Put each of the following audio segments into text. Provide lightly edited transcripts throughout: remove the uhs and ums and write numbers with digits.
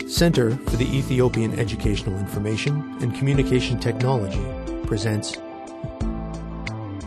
Center for the Ethiopian Educational Information and Communication Technology presents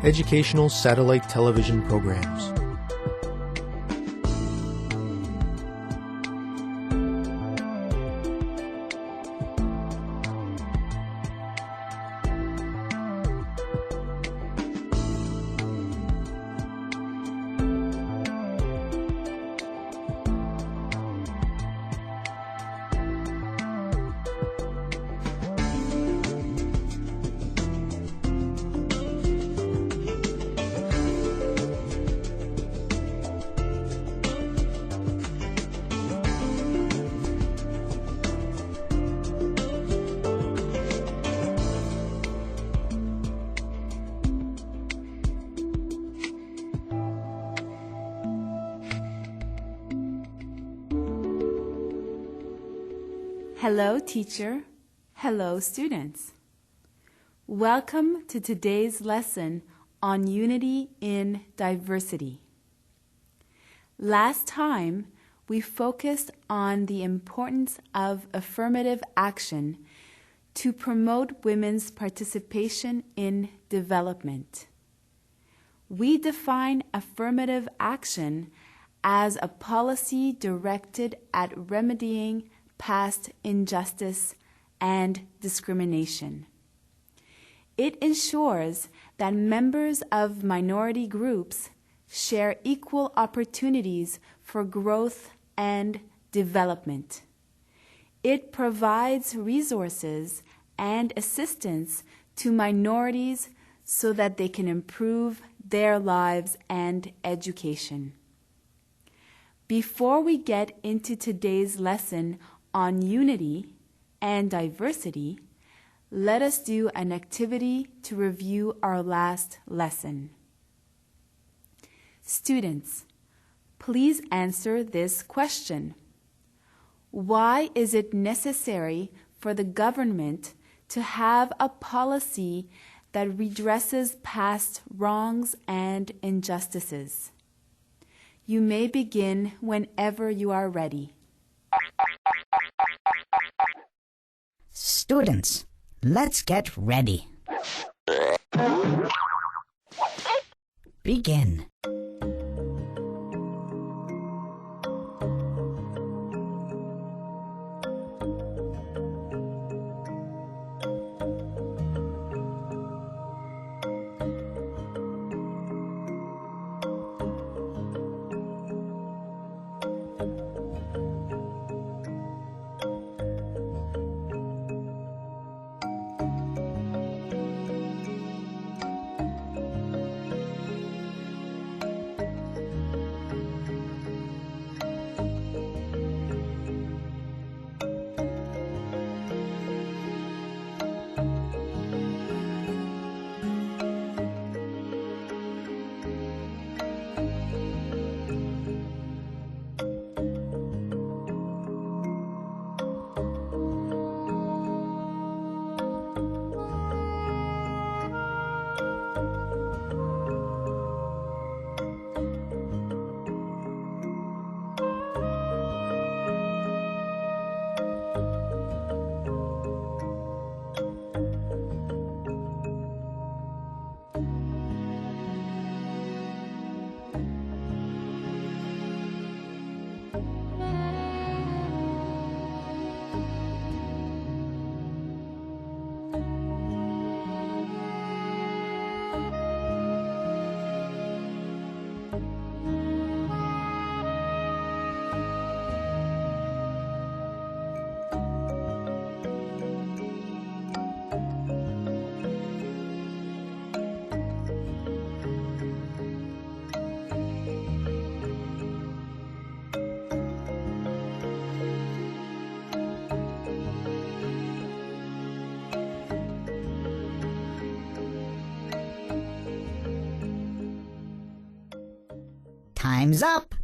Educational Satellite Television Programs. Hello, teacher. Hello, students. Welcome to today's lesson on unity in diversity. Last time, we focused on the importance of affirmative action to promote women's participation in development. We define affirmative action as a policy directed at remedying past injustice and discrimination. It ensures that members of minority groups share equal opportunities for growth and development. It provides resources and assistance to minorities so that they can improve their lives and education. Before we get into today's lesson on unity and diversity, let us do an activity to review our last lesson. Students, please answer this question. Why is it necessary for the government to have a policy that redresses past wrongs and injustices? You may begin whenever you are ready. Students, let's get ready. Begin. Time's up.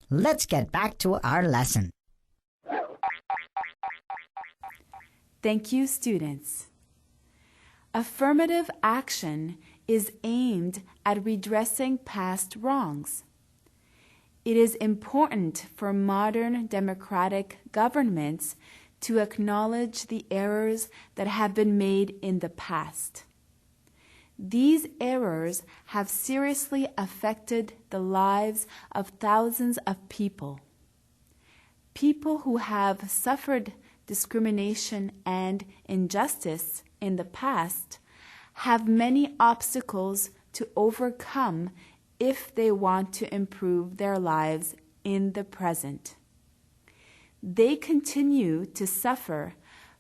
Let's get back to our lesson. Thank you, students. Affirmative action is aimed at redressing past wrongs. It is important for modern democratic governments to acknowledge the errors that have been made in the past. These errors have seriously affected the lives of thousands of people. People who have suffered discrimination and injustice in the past have many obstacles to overcome if they want to improve their lives in the present. They continue to suffer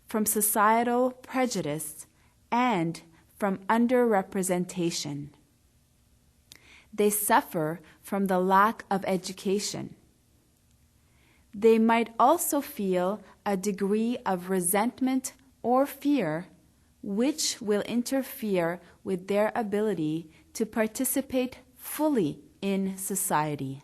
from societal prejudice and from underrepresentation. They suffer from the lack of education. They might also feel a degree of resentment or fear, which will interfere with their ability to participate fully in society.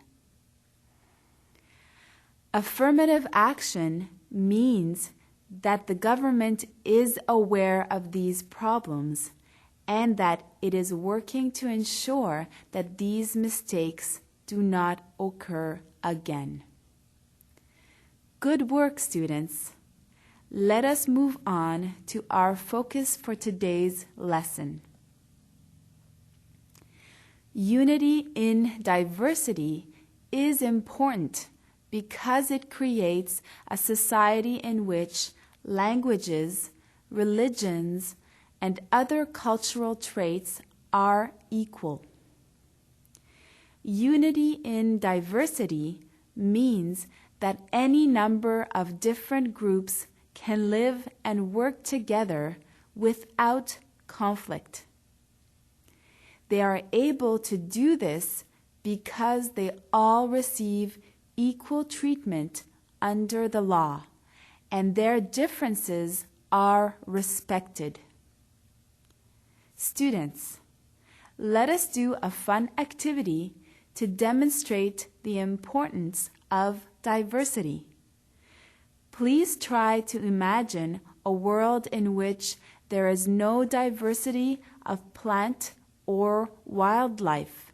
Affirmative action means that the government is aware of these problems and that it is working to ensure that these mistakes do not occur again. Good work, students. Let us move on to our focus for today's lesson. Unity in diversity is important because it creates a society in which languages, religions, and other cultural traits are equal. Unity in diversity means that any number of different groups can live and work together without conflict. They are able to do this because they all receive equal treatment under the law, and their differences are respected. Students, let us do a fun activity to demonstrate the importance of diversity. Please try to imagine a world in which there is no diversity of plant or wildlife.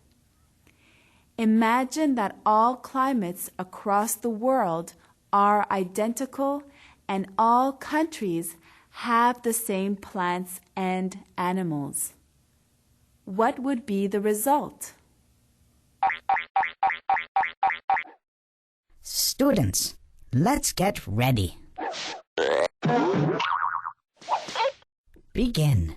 Imagine that all climates across the world are identical and all countries have the same plants and animals. What would be the result? Students, let's get ready. Begin.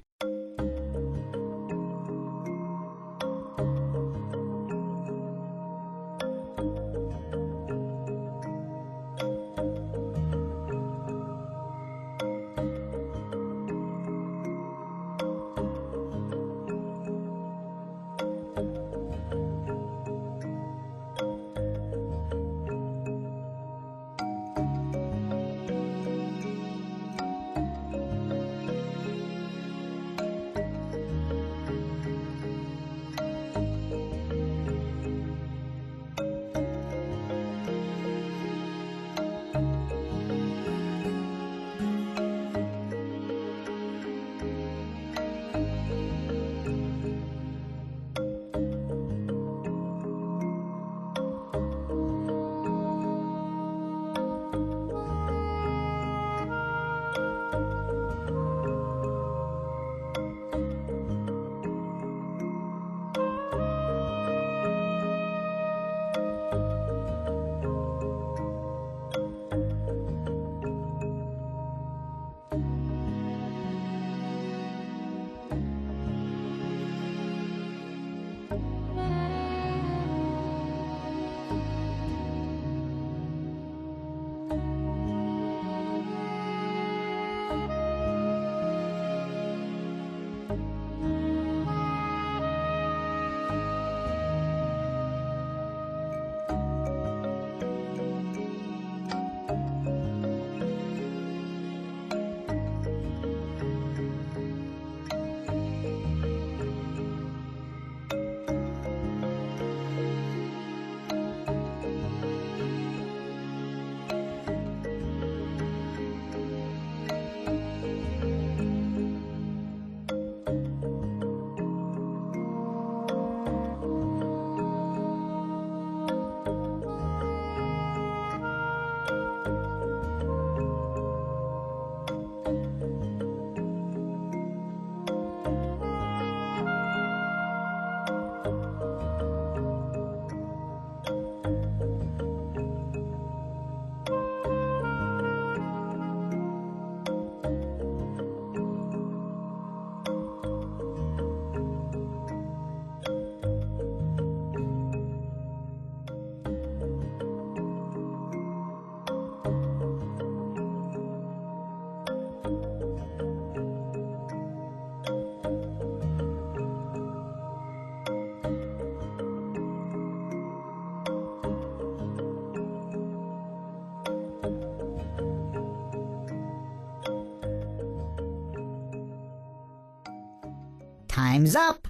Time's up!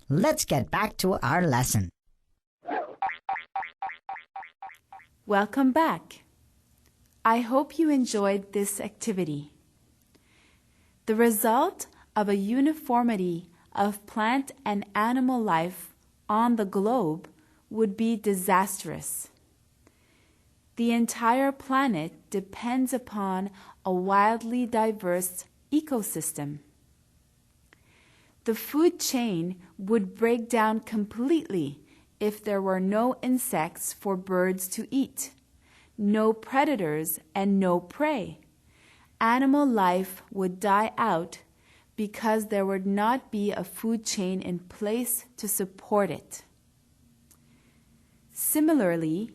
Let's get back to our lesson. Welcome back. I hope you enjoyed this activity. The result of a uniformity of plant and animal life on the globe would be disastrous. The entire planet depends upon a wildly diverse ecosystem. The food chain would break down completely if there were no insects for birds to eat, no predators and no prey. Animal life would die out because there would not be a food chain in place to support it. Similarly,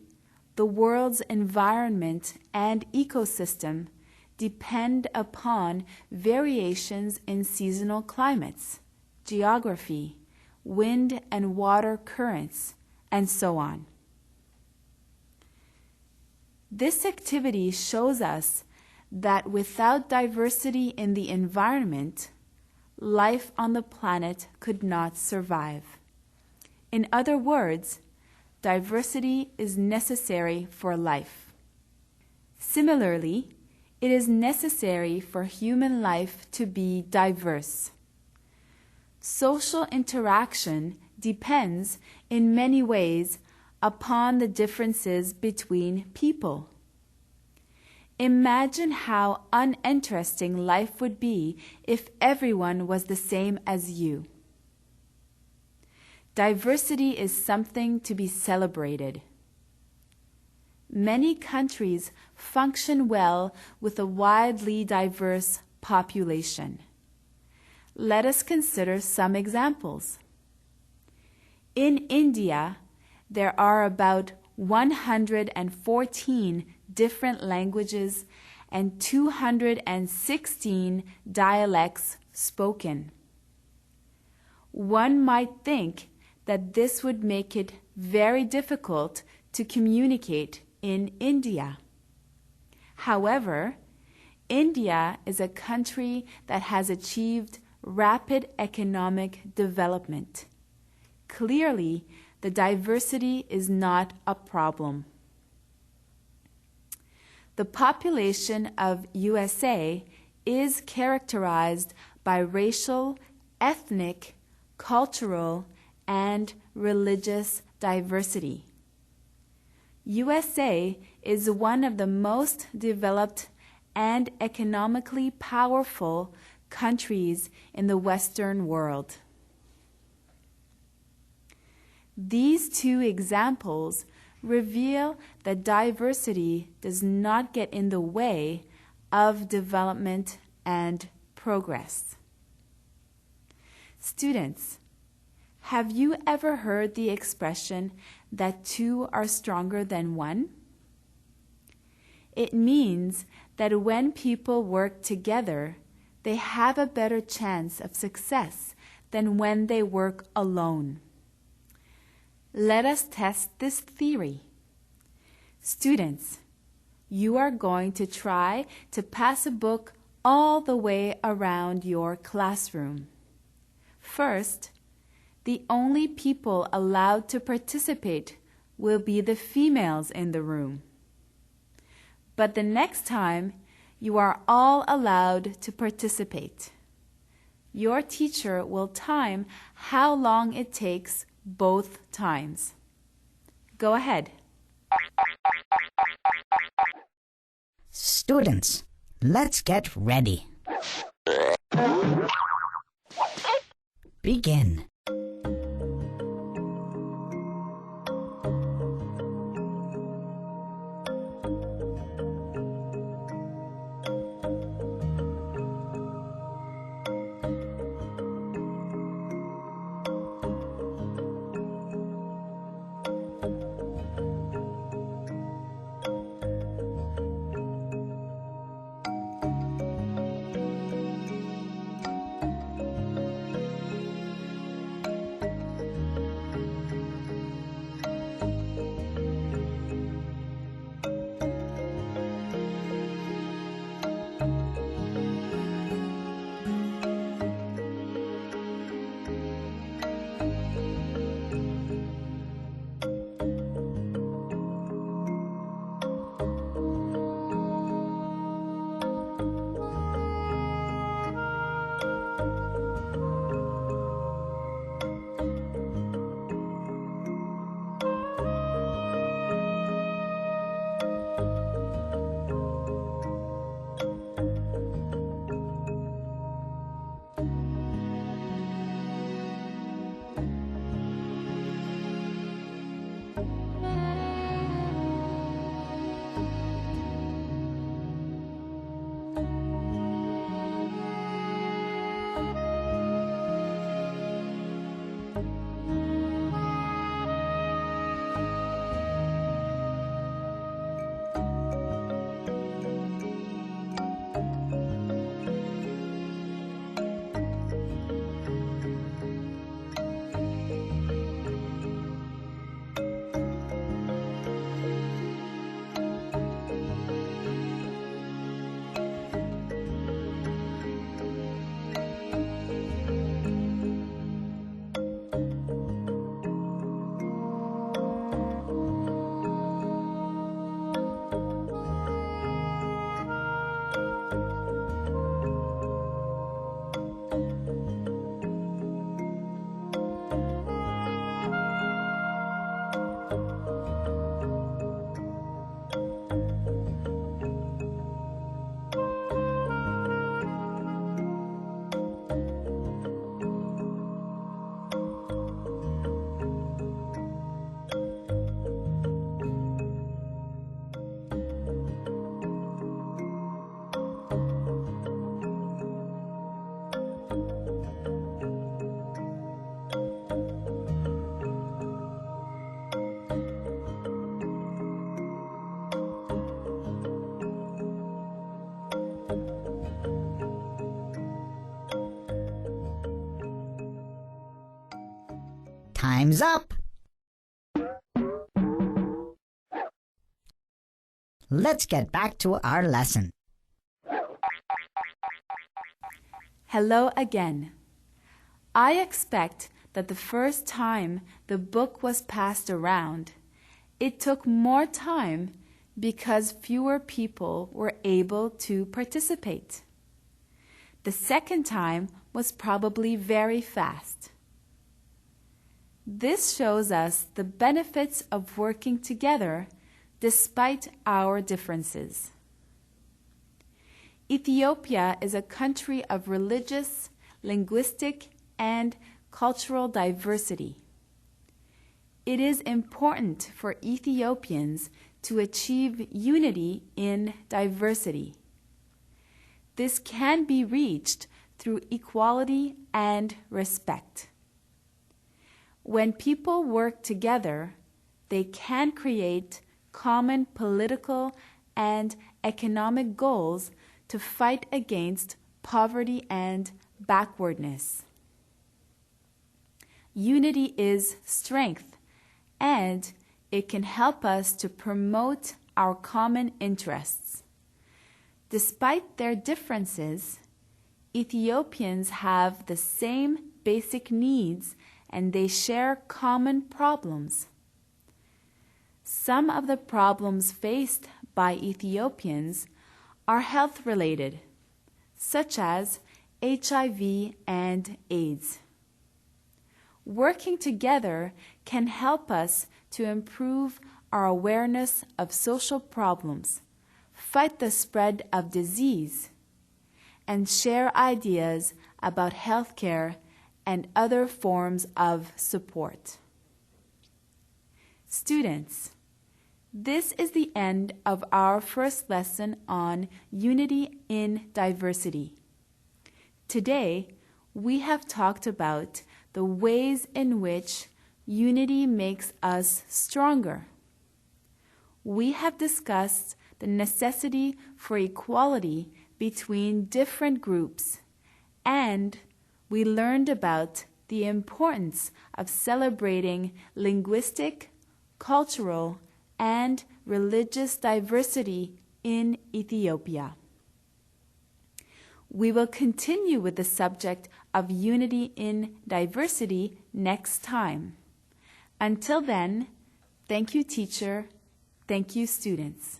the world's environment and ecosystem depend upon variations in seasonal climates, geography, wind and water currents, and so on. This activity shows us that without diversity in the environment, life on the planet could not survive. In other words, diversity is necessary for life. Similarly, it is necessary for human life to be diverse. Social interaction depends in many ways upon the differences between people. Imagine how uninteresting life would be if everyone was the same as you. Diversity is something to be celebrated. Many countries function well with a widely diverse population. Let us consider some examples. In India, there are about 114 different languages and 216 dialects spoken. One might think that this would make it very difficult to communicate in India. However, India is a country that has achieved rapid economic development. Clearly, the diversity is not a problem. The population of USA is characterized by racial, ethnic, cultural, and religious diversity. USA is one of the most developed and economically powerful countries in the Western world. These two examples reveal that diversity does not get in the way of development and progress. Students, have you ever heard the expression that two are stronger than one? It means that when people work together, they have a better chance of success than when they work alone. Let us test this theory. Students, you are going to try to pass a book all the way around your classroom. First, the only people allowed to participate will be the females in the room. But the next time, you are all allowed to participate. Your teacher will time how long it takes both times. Go ahead. Students, let's get ready. Begin. Time's up! Let's get back to our lesson. Hello again. I expect that the first time the book was passed around, it took more time because fewer people were able to participate. The second time was probably very fast. This shows us the benefits of working together despite our differences. Ethiopia is a country of religious, linguistic, and cultural diversity. It is important for Ethiopians to achieve unity in diversity. This can be reached through equality and respect. When people work together, they can create common political and economic goals to fight against poverty and backwardness. Unity is strength, and it can help us to promote our common interests. Despite their differences, Ethiopians have the same basic needs and they share common problems. Some of the problems faced by Ethiopians are health-related, such as HIV and AIDS. Working together can help us to improve our awareness of social problems, fight the spread of disease, and share ideas about healthcare and other forms of support. Students, this is the end of our first lesson on unity in diversity. Today, we have talked about the ways in which unity makes us stronger. We have discussed the necessity for equality between different groups, and we learned about the importance of celebrating linguistic, cultural, and religious diversity in Ethiopia. We will continue with the subject of unity in diversity next time. Until then, thank you, teacher. Thank you, students.